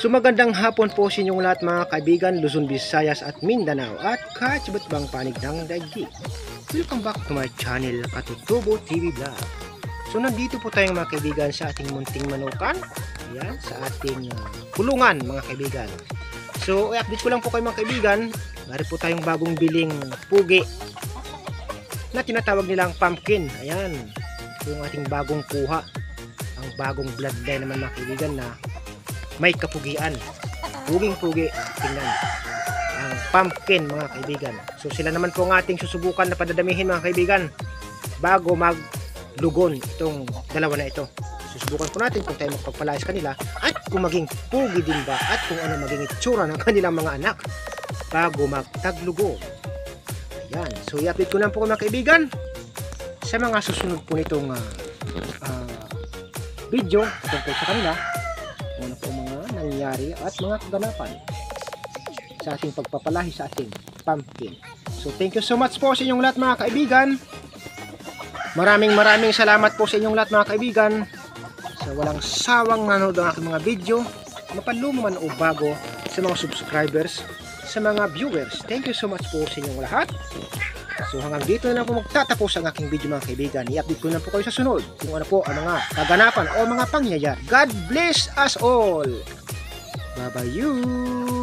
So magandang hapon po sa inyong lahat mga kaibigan, Luzon, Visayas at Mindanao at kahit sa iba't ibang panig ng daigdig. Welcome back to my channel, Katutubo TV Vlog. So nandito po tayong mga kaibigan sa ating munting manukan. Ayan, sa ating kulungan mga kaibigan. So i-update ko lang po kayo mga kaibigan. Meron po tayong bagong biling pugi na tinatawag nilang pumpkin. Ayan, ito yung ating bagong kuha. Ang bagong bloodline naman mga kaibigan na may kapugian. Puging-pugi. Tingnan. Ang pumpkin mga kaibigan. So sila naman po ang ating susubukan na padadamihin mga kaibigan bago maglugon itong dalawa na ito. Susubukan po natin kung tayo magpagpalayas kanila at kung maging pugi din ba at kung ano maging itsura ng kanilang mga anak bago magtaglugo. Yan. So i-update ko lang po mga kaibigan sa mga susunod po nitong video tungkol sa kanila. Ano po mga nangyari at mga kaganapan sa ating pagpapalahi sa ating pumpkin. So thank you so much po sa inyong lahat mga kaibigan. Maraming salamat po sa inyong lahat mga kaibigan sa walang sawang nanonood ng aking mga video, mapaluma man o bago, sa mga subscribers, sa mga viewers. Thank you so much po sa inyong lahat. So hanggang dito na lang po magtatapos ang aking video mga kaibigan. I-update ko na po kayo sa sunod kung ano po ang mga kaganapan o mga pangyayari. God bless us all! Bye-bye you!